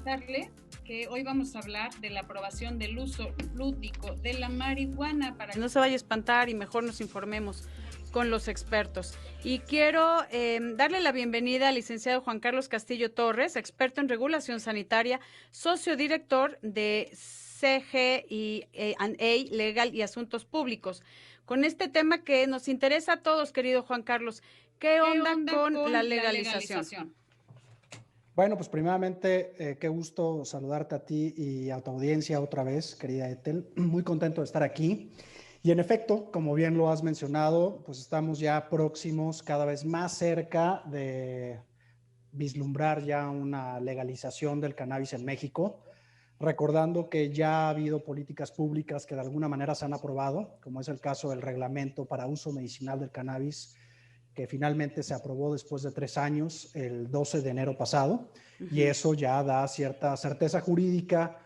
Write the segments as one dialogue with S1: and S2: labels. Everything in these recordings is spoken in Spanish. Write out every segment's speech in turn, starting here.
S1: comentarle que hoy vamos a hablar de la aprobación del uso lúdico de la marihuana para que no se vaya a espantar y mejor nos informemos con los expertos. Y quiero darle la bienvenida al licenciado Juan Carlos Castillo Torres, experto en regulación sanitaria, socio director de CGI&A Legal y Asuntos Públicos. Con este tema que nos interesa a todos, querido Juan Carlos, ¿qué onda con la legalización?
S2: Bueno, pues primeramente, qué gusto saludarte a ti y a tu audiencia otra vez, querida Ethel. Muy contento de estar aquí. Y en efecto, como bien lo has mencionado, pues estamos ya próximos, cada vez más cerca de vislumbrar ya una legalización del cannabis en México, recordando que ya ha habido políticas públicas que de alguna manera se han aprobado, como es el caso del reglamento para uso medicinal del cannabis, que finalmente se aprobó después de 3 años, el 12 de enero pasado, y eso ya da cierta certeza jurídica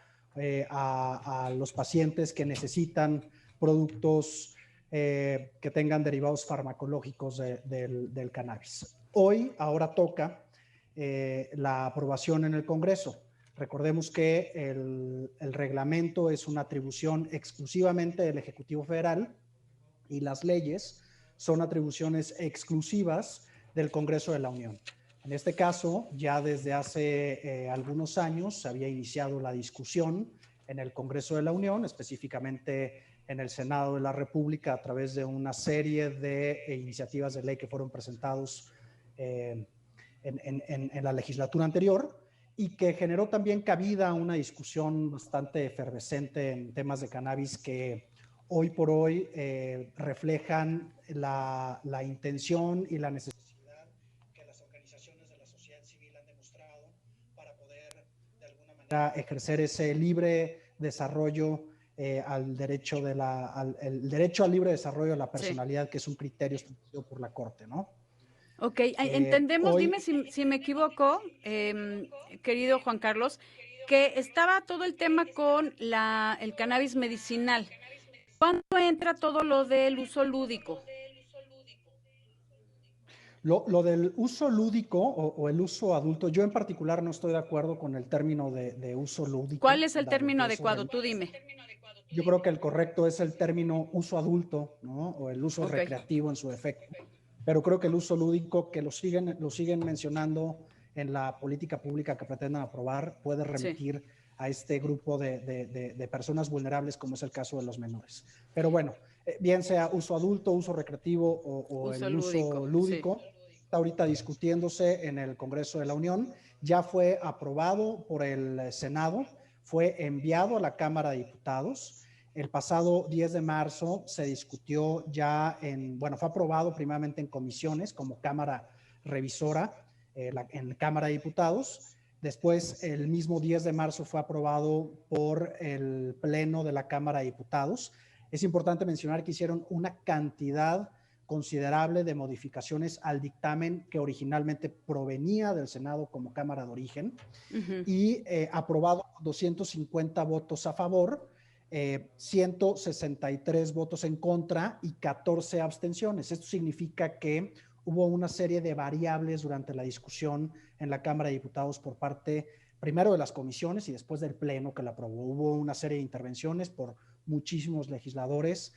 S2: a los pacientes que necesitan productos que tengan derivados farmacológicos del cannabis. Ahora toca la aprobación en el Congreso. Recordemos que el reglamento es una atribución exclusivamente del Ejecutivo Federal y las leyes son atribuciones exclusivas del Congreso de la Unión. En este caso, ya desde hace algunos años se había iniciado la discusión en el Congreso de la Unión, específicamente en el Senado de la República, a través de una serie de iniciativas de ley que fueron presentados en la legislatura anterior y que generó también cabida a una discusión bastante efervescente en temas de cannabis que hoy por hoy reflejan la intención y la necesidad que las organizaciones de la sociedad civil han demostrado para poder de alguna manera ejercer ese libre desarrollo el derecho al libre desarrollo de la personalidad, sí, que es un criterio establecido por la Corte, ¿no?
S1: Ok, entendemos, dime si me equivoco, querido Juan Carlos, que estaba todo el tema con el cannabis medicinal. ¿Cuándo entra todo lo del uso lúdico?
S2: Lo del uso lúdico o el uso adulto, yo en particular no estoy de acuerdo con el término de uso lúdico.
S1: ¿Cuál es el término adecuado? Tú dime.
S2: Yo creo que el correcto es el término uso adulto, ¿no? O el uso recreativo en su defecto. Pero creo que el uso lúdico, que lo siguen mencionando en la política pública que pretenden aprobar, puede remitir a este grupo de personas vulnerables, como es el caso de los menores. Pero bueno, bien sea uso adulto, uso recreativo o el uso lúdico, está ahorita discutiéndose en el Congreso de la Unión. Ya fue aprobado por el Senado, fue enviado a la Cámara de Diputados. El pasado 10 de marzo se discutió ya fue aprobado primeramente en comisiones como Cámara Revisora en Cámara de Diputados. Después, el mismo 10 de marzo fue aprobado por el Pleno de la Cámara de Diputados. Es importante mencionar que hicieron una cantidad considerable de modificaciones al dictamen que originalmente provenía del Senado como Cámara de Origen y aprobado 250 votos a favor, 163 votos en contra y 14 abstenciones. Esto significa que hubo una serie de variables durante la discusión en la Cámara de Diputados por parte primero de las comisiones y después del Pleno que la aprobó. Hubo una serie de intervenciones por muchísimos legisladores,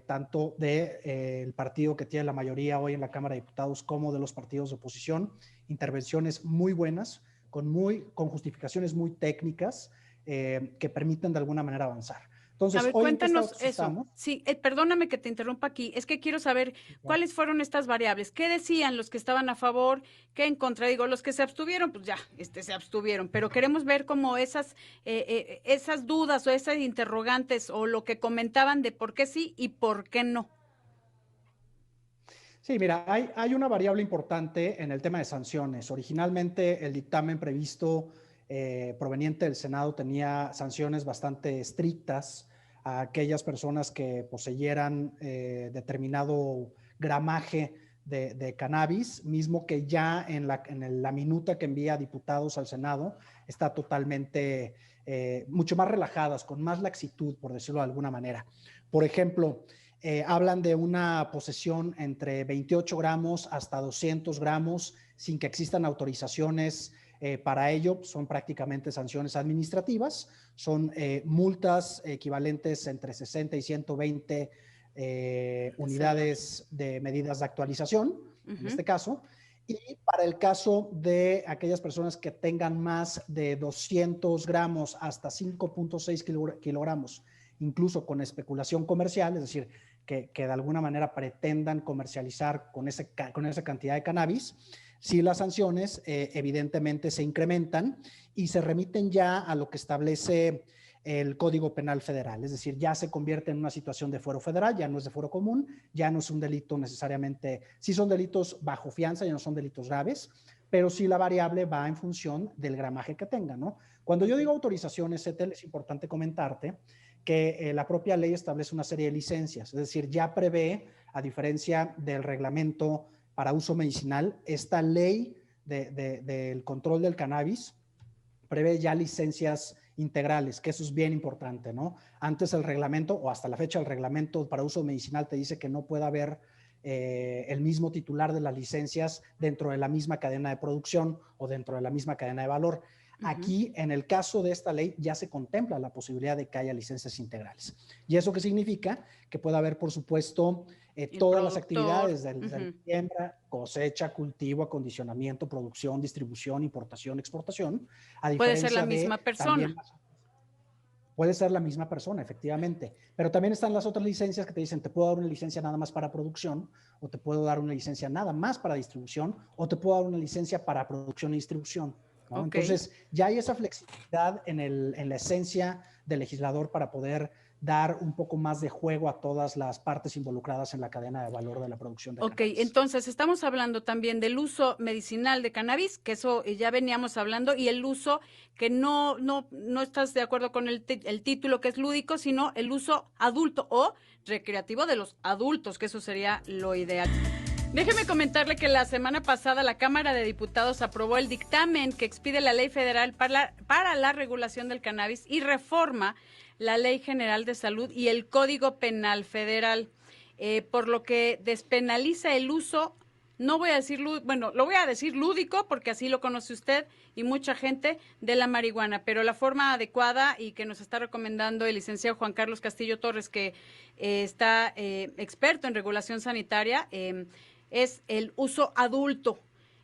S2: tanto del partido que tiene la mayoría hoy en la Cámara de Diputados como de los partidos de oposición. Intervenciones muy buenas, con justificaciones muy técnicas, que permiten de alguna manera avanzar. Entonces,
S1: a ver,
S2: hoy
S1: cuéntanos
S2: eso.
S1: Estamos? Sí, perdóname que te interrumpa aquí, es que quiero saber cuáles fueron estas variables, qué decían los que estaban a favor, qué en contra. Digo, los que se abstuvieron, pues ya, se abstuvieron, pero queremos ver como esas dudas o esas interrogantes o lo que comentaban de por qué sí y por qué no.
S2: Sí, mira, hay una variable importante en el tema de sanciones. Originalmente el dictamen previsto proveniente del Senado tenía sanciones bastante estrictas a aquellas personas que poseyeran determinado gramaje de cannabis, mismo que ya en la minuta que envía diputados al Senado está totalmente mucho más relajadas, con más laxitud, por decirlo de alguna manera. Por ejemplo, hablan de una posesión entre 28 gramos hasta 200 gramos sin que existan autorizaciones Para ello son prácticamente sanciones administrativas, son multas equivalentes entre 60 y 120 unidades de medidas de actualización, en este caso. Y para el caso de aquellas personas que tengan más de 200 gramos hasta 5.6 kilogramos, incluso con especulación comercial, es decir, que de alguna manera pretendan comercializar con esa cantidad de cannabis, sí las sanciones evidentemente se incrementan y se remiten ya a lo que establece el Código Penal Federal, es decir, ya se convierte en una situación de fuero federal, ya no es de fuero común, ya no es un delito necesariamente, sí son delitos bajo fianza, ya no son delitos graves, pero sí la variable va en función del gramaje que tenga, ¿no? Cuando yo digo autorizaciones, Ethel, es importante comentarte que la propia ley establece una serie de licencias, es decir, ya prevé, a diferencia del reglamento para uso medicinal, esta ley del control del cannabis prevé ya licencias integrales, que eso es bien importante, ¿no? Antes el reglamento, o hasta la fecha el reglamento para uso medicinal te dice que no puede haber el mismo titular de las licencias dentro de la misma cadena de producción o dentro de la misma cadena de valor. Aquí, en el caso de esta ley, ya se contempla la posibilidad de que haya licencias integrales. ¿Y eso qué significa? Que puede haber, por supuesto, todas las actividades desde siembra, cosecha, cultivo, acondicionamiento, producción, distribución, importación, exportación. A diferencia
S1: puede ser la misma persona.
S2: Puede ser la misma persona, efectivamente. Pero también están las otras licencias que te dicen, te puedo dar una licencia nada más para producción, o te puedo dar una licencia nada más para distribución, o te puedo dar una licencia para producción y distribución, ¿no? Entonces, ya hay esa flexibilidad en la esencia del legislador para poder dar un poco más de juego a todas las partes involucradas en la cadena de valor de la producción de cannabis.
S1: Entonces estamos hablando también del uso medicinal de cannabis, que eso ya veníamos hablando, y el uso que no estás de acuerdo con el título, que es lúdico, sino el uso adulto o recreativo de los adultos, que eso sería lo ideal. Déjeme comentarle que la semana pasada la Cámara de Diputados aprobó el dictamen que expide la Ley Federal para la regulación del cannabis y reforma la Ley General de Salud y el Código Penal Federal, por lo que despenaliza el uso, no voy a decir, bueno, lo voy a decir lúdico porque así lo conoce usted y mucha gente, de la marihuana, pero la forma adecuada y que nos está recomendando el licenciado Juan Carlos Castillo Torres, que está experto en regulación sanitaria, es el uso adulto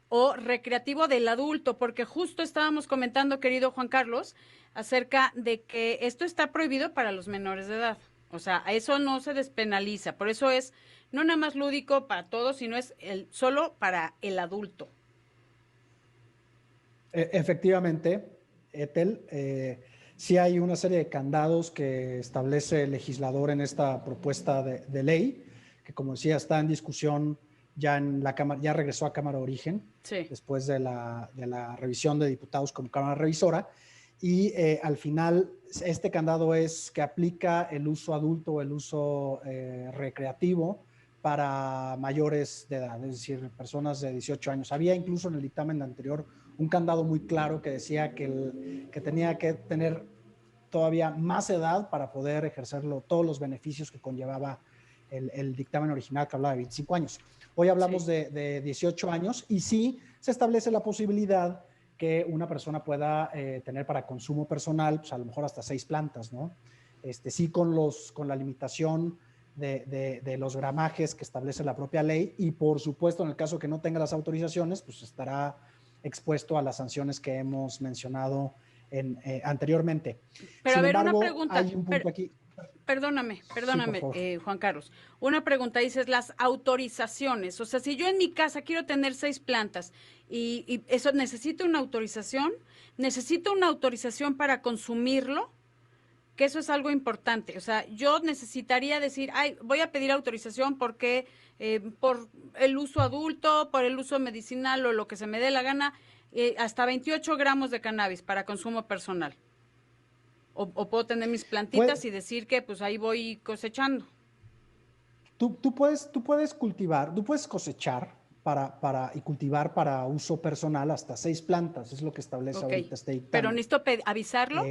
S1: o recreativo del adulto, porque justo estábamos comentando, querido Juan Carlos, acerca de que esto está prohibido para los menores de edad. O sea, eso no se despenaliza, por eso es no nada más lúdico para todos, sino es solo para el adulto.
S2: Efectivamente, Ethel, sí hay una serie de candados que establece el legislador en esta propuesta de ley, que como decía está en discusión ya en la Cámara, ya regresó a Cámara de Origen, sí, después de la revisión de diputados como Cámara Revisora, y al final este candado es que aplica el uso adulto, el uso recreativo para mayores de edad, es decir, personas de 18 años. Había incluso en el dictamen anterior un candado muy claro que decía que tenía que tener todavía más edad para poder ejercerlo, todos los beneficios que conllevaba el dictamen original, que hablaba de 25 años. Hoy hablamos de 18 años y sí se establece la posibilidad que una persona pueda tener para consumo personal, pues a lo mejor hasta 6 plantas, ¿no? Sí con la limitación de los gramajes que establece la propia ley y por supuesto en el caso que no tenga las autorizaciones, pues estará expuesto a las sanciones que hemos mencionado anteriormente.
S1: Pero sin embargo, una pregunta, hay un punto aquí. Perdóname, sí, Juan Carlos. Una pregunta, dices las autorizaciones. O sea, si yo en mi casa quiero tener 6 plantas y eso necesito una autorización, necesito una autorización para consumirlo, que eso es algo importante. O sea, yo necesitaría decir, voy a pedir autorización porque por el uso adulto, por el uso medicinal o lo que se me dé la gana, hasta 28 gramos de cannabis para consumo personal. O puedo tener mis plantitas y decir que pues ahí voy cosechando.
S2: Tú puedes cultivar, tú puedes cosechar y cultivar para uso personal hasta 6 plantas, es lo que establece ahorita este dictamen.
S1: ¿Pero necesito avisarlo?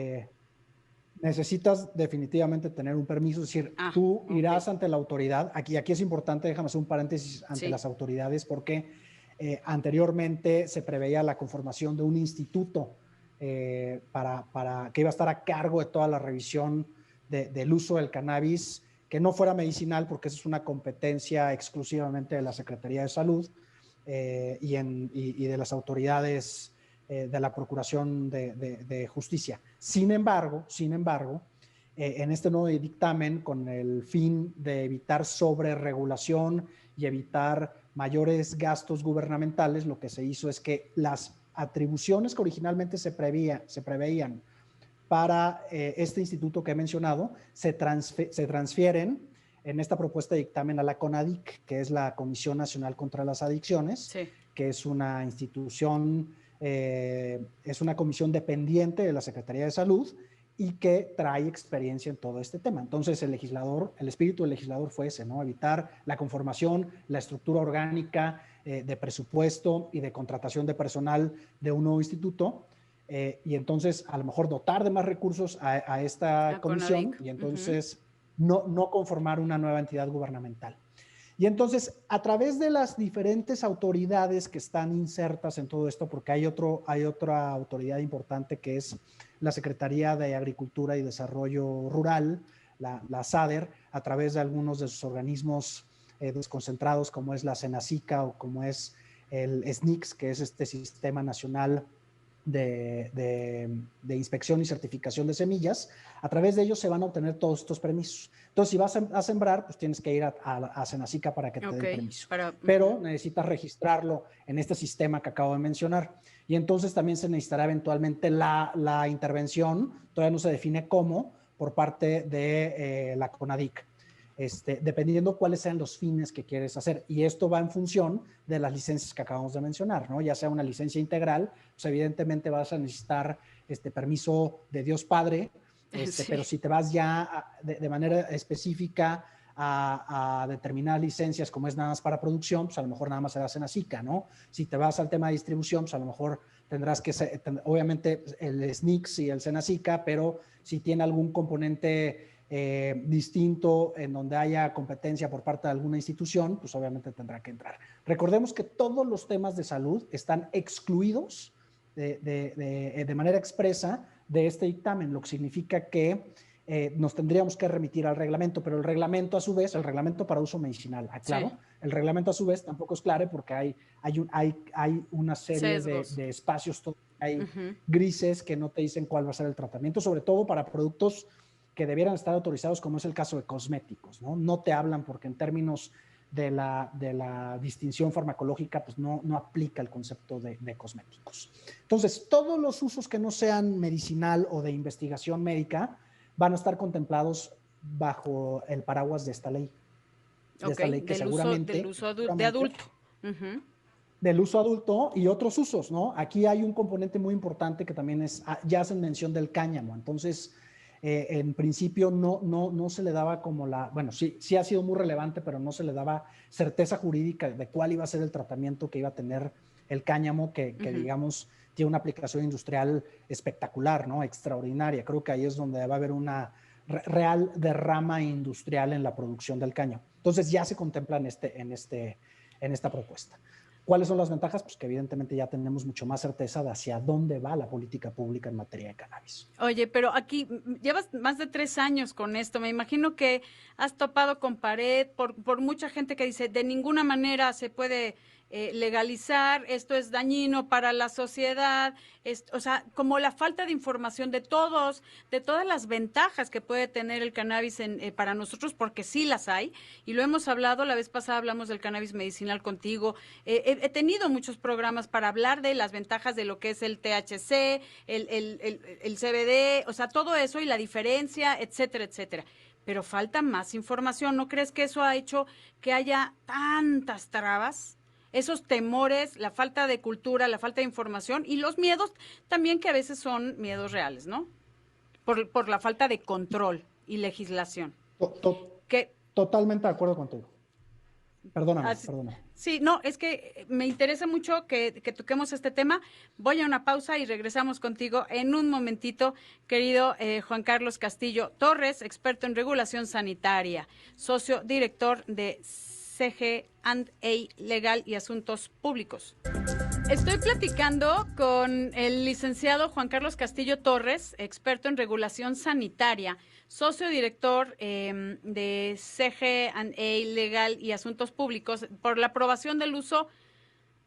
S2: Necesitas definitivamente tener un permiso, es decir, tú irás ante la autoridad, aquí es importante, déjame hacer un paréntesis ante las autoridades, porque Anteriormente se preveía la conformación de un instituto para que iba a estar a cargo de toda la revisión del uso del cannabis, que no fuera medicinal, porque esa es una competencia exclusivamente de la Secretaría de Salud y de las autoridades de la Procuración de Justicia. Sin embargo, en este nuevo dictamen, con el fin de evitar sobreregulación y evitar mayores gastos gubernamentales, lo que se hizo es que las atribuciones que originalmente se preveían para este instituto que he mencionado se transfieren en esta propuesta de dictamen a la CONADIC, que es la Comisión Nacional contra las Adicciones,
S1: sí,
S2: que es una institución, es una comisión dependiente de la Secretaría de Salud y que trae experiencia en todo este tema. Entonces, el espíritu del legislador fue ese, ¿no? Evitar la conformación, la estructura orgánica de presupuesto y de contratación de personal de un nuevo instituto, y entonces a lo mejor dotar de más recursos a esta comisión
S1: CONADIC.
S2: y entonces no conformar una nueva entidad gubernamental. Y entonces, a través de las diferentes autoridades que están insertas en todo esto, porque hay otra autoridad importante que es la Secretaría de Agricultura y Desarrollo Rural, la SADER, a través de algunos de sus organismos desconcentrados, como es la Senacica o como es el SNICS, que es este Sistema Nacional de inspección y certificación de semillas. A través de ellos se van a obtener todos estos permisos. Entonces, si vas a sembrar, pues tienes que ir a Senacica para que te den permiso. Pero necesitas registrarlo en este sistema que acabo de mencionar. Y entonces también se necesitará eventualmente la intervención, todavía no se define cómo, por parte de la CONADIC. Dependiendo cuáles sean los fines que quieres hacer. Y esto va en función de las licencias que acabamos de mencionar, ¿no? Ya sea una licencia integral, pues evidentemente vas a necesitar permiso de Dios Padre, sí. Pero si te vas ya de manera específica a determinadas licencias, como es nada más para producción, pues a lo mejor nada más se hacen así, ¿no? Si te vas al tema de distribución, pues a lo mejor tendrás que ser, obviamente el SNICS y el Senacica, pero si tiene algún componente distinto en donde haya competencia por parte de alguna institución, pues obviamente tendrá que entrar. Recordemos que todos los temas de salud están excluidos de manera expresa de este dictamen, lo que significa que nos tendríamos que remitir al reglamento, pero el reglamento a su vez, el reglamento para uso medicinal, aclaro, sí. El reglamento a su vez tampoco es claro porque hay una serie de espacios, hay grises que no te dicen cuál va a ser el tratamiento, sobre todo para productos que debieran estar autorizados, como es el caso de cosméticos, ¿no? No te hablan porque en términos de la distinción farmacológica, pues no aplica el concepto de cosméticos. Entonces, todos los usos que no sean medicinal o de investigación médica van a estar contemplados bajo el paraguas de esta ley. De esta ley que seguramente...
S1: Del uso de adulto.
S2: Del uso adulto y otros usos, ¿no? Aquí hay un componente muy importante que también ya hacen mención del cáñamo. Entonces, en principio no se le daba como bueno, sí ha sido muy relevante, pero no se le daba certeza jurídica de cuál iba a ser el tratamiento que iba a tener el cáñamo, que digamos, tiene una aplicación industrial espectacular, ¿no? Extraordinaria. Creo que ahí es donde va a haber una real derrama industrial en la producción del cáñamo. Entonces ya se contempla en esta propuesta. ¿Cuáles son las ventajas? Pues que evidentemente ya tenemos mucho más certeza de hacia dónde va la política pública en materia de cannabis.
S1: Oye, pero aquí llevas más de 3 años con esto. Me imagino que has topado con pared por mucha gente que dice de ninguna manera se puede legalizar, esto es dañino para la sociedad, o sea, como la falta de información de todas las ventajas que puede tener el cannabis para nosotros, porque sí las hay, y lo hemos hablado, la vez pasada hablamos del cannabis medicinal contigo, he tenido muchos programas para hablar de las ventajas de lo que es el THC, el CBD, o sea, todo eso y la diferencia, etcétera, etcétera. Pero falta más información, ¿no crees que eso ha hecho que haya tantas trabas? Esos temores, la falta de cultura, la falta de información y los miedos también, que a veces son miedos reales, ¿no? Por la falta de control y legislación.
S2: Totalmente de acuerdo contigo. Perdóname.
S1: Sí, no, es que me interesa mucho que toquemos este tema. Voy a una pausa y regresamos contigo en un momentito, querido Juan Carlos Castillo Torres, experto en regulación sanitaria, socio director de CG Legal y Asuntos Públicos. Estoy platicando con el licenciado Juan Carlos Castillo Torres, experto en regulación sanitaria, socio director de CG&A Legal y Asuntos Públicos, por la aprobación del uso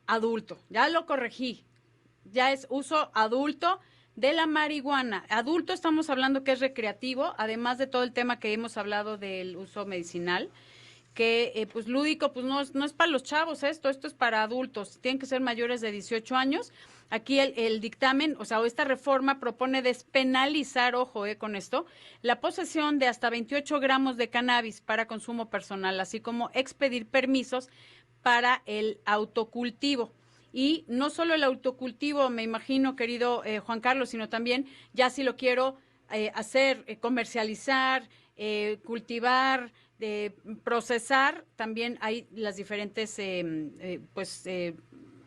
S1: adulto. Ya lo corregí, ya es uso adulto de la marihuana. Adulto estamos hablando que es recreativo, además de todo el tema que hemos hablado del uso medicinal, que pues lúdico, pues no es para los chavos esto es para adultos, tienen que ser mayores de 18 años. Aquí el dictamen, o sea, esta reforma propone despenalizar, ojo con esto, la posesión de hasta 28 gramos de cannabis para consumo personal, así como expedir permisos para el autocultivo. Y no solo el autocultivo, me imagino, querido Juan Carlos, sino también ya si lo quiero hacer, comercializar, cultivar, procesar, también hay las diferentes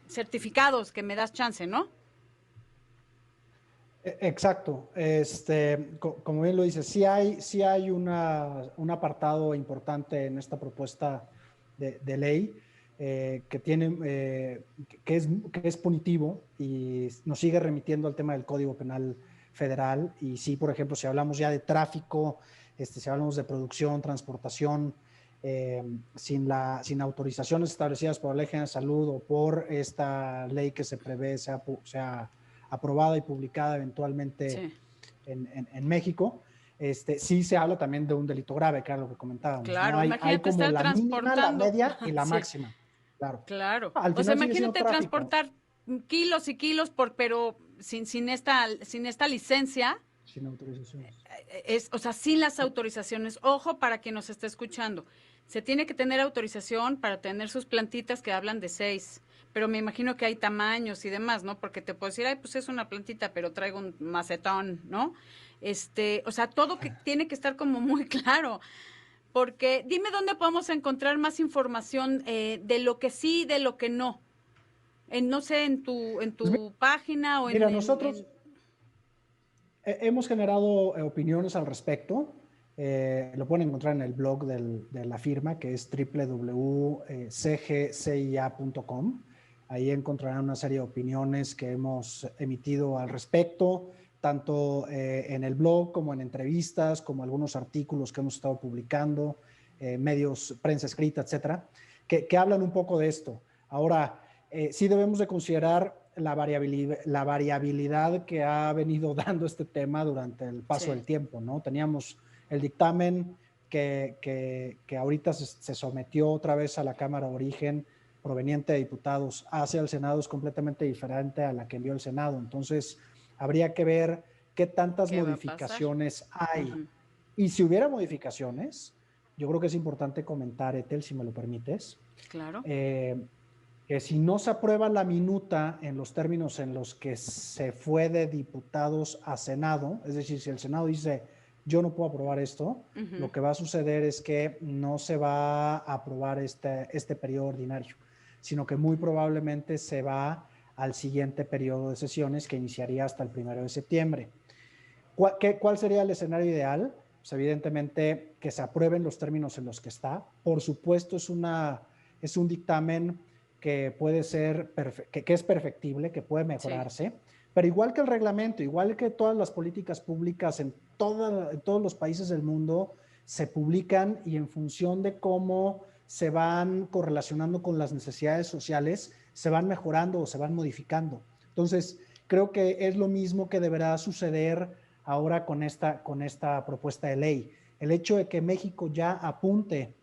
S1: certificados que me das chance, ¿no?
S2: Exacto. Como bien lo dices, sí hay un apartado importante en esta propuesta de ley que tiene que es punitivo y nos sigue remitiendo al tema del Código Penal Federal. Y sí, por ejemplo, si hablamos ya de tráfico, si hablamos de producción, transportación, sin autorizaciones establecidas por la Ley General de Salud o por esta ley que se prevé sea aprobada y publicada eventualmente sí. en México, sí se habla también de un delito grave, que era lo que comentábamos.
S1: Claro,
S2: ¿no?
S1: imagínate
S2: hay como
S1: estar
S2: la
S1: transportando.
S2: Mínima, la media y la
S1: sí.
S2: máxima. Claro.
S1: Claro.
S2: Al final
S1: imagínate transportar kilos y kilos pero sin esta licencia.
S2: Sin autorizaciones.
S1: Sin las autorizaciones. Ojo para quien nos esté escuchando. Se tiene que tener autorización para tener sus plantitas que hablan de 6. Pero me imagino que hay tamaños y demás, ¿no? Porque te puedo decir, pues es una plantita, pero traigo un macetón, ¿no? Todo que tiene que estar como muy claro. Porque dime dónde podemos encontrar más información de lo que sí, de lo que no. No sé, en tu página o
S2: mira, nosotros hemos generado opiniones al respecto. Lo pueden encontrar en el blog de la firma, que es www.cgcia.com. Ahí encontrarán una serie de opiniones que hemos emitido al respecto, tanto en el blog como en entrevistas, como algunos artículos que hemos estado publicando, medios, prensa escrita, etcétera, que hablan un poco de esto. Ahora, sí debemos de considerar la variabilidad que ha venido dando este tema durante el paso del tiempo, ¿no? Teníamos el dictamen que ahorita se sometió otra vez a la Cámara de Origen, proveniente de diputados, hacia el Senado, es completamente diferente a la que envió el Senado. Entonces, habría que ver qué tantas modificaciones hay. Y si hubiera modificaciones, yo creo que es importante comentar, Ethel, si me lo permites.
S1: Claro.
S2: Que si no se aprueba la minuta en los términos en los que se fue de diputados a Senado, es decir, si el Senado dice, yo no puedo aprobar esto, lo que va a suceder es que no se va a aprobar este periodo ordinario, sino que muy probablemente se va al siguiente periodo de sesiones que iniciaría hasta el 1 de septiembre. ¿Cuál sería el escenario ideal? Pues evidentemente que se aprueben los términos en los que está. Por supuesto, es un dictamen que puede ser, que es perfectible, que puede mejorarse, pero igual que el reglamento, igual que todas las políticas públicas en todos los países del mundo, se publican y en función de cómo se van correlacionando con las necesidades sociales, se van mejorando o se van modificando. Entonces, creo que es lo mismo que deberá suceder ahora con esta propuesta de ley. El hecho de que México ya apunte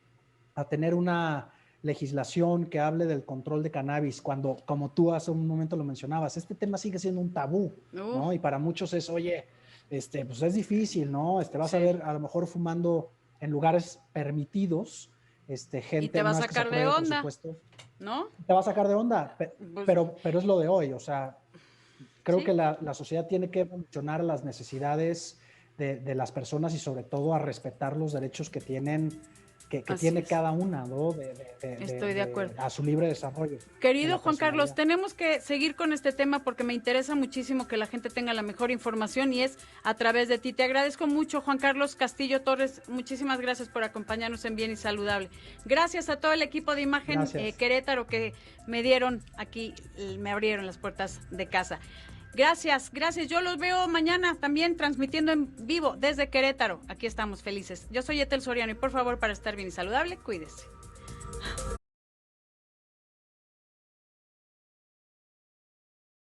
S2: a tener una legislación que hable del control de cannabis, cuando, como tú hace un momento lo mencionabas, este tema sigue siendo un tabú, ¿no? Y para muchos es, oye, pues es difícil, ¿no? Vas a ver a lo mejor fumando en lugares permitidos, gente...
S1: Y te va a sacar de onda, ¿no?
S2: Te va a sacar de onda, pero es lo de hoy, o sea, creo que la sociedad tiene que evolucionar a las necesidades de las personas y sobre todo a respetar los derechos que tienen que tiene cada una, ¿no?
S1: Estoy de acuerdo.
S2: A su libre desarrollo.
S1: Querido Juan Carlos, tenemos que seguir con este tema porque me interesa muchísimo que la gente tenga la mejor información y es a través de ti. Te agradezco mucho, Juan Carlos Castillo Torres. Muchísimas gracias por acompañarnos en Bien y Saludable. Gracias a todo el equipo de Imagen Querétaro que me dieron aquí, me abrieron las puertas de casa. Gracias. Yo los veo mañana también transmitiendo en vivo desde Querétaro. Aquí estamos felices. Yo soy Ethel Soriano y por favor, para estar bien y saludable, cuídese.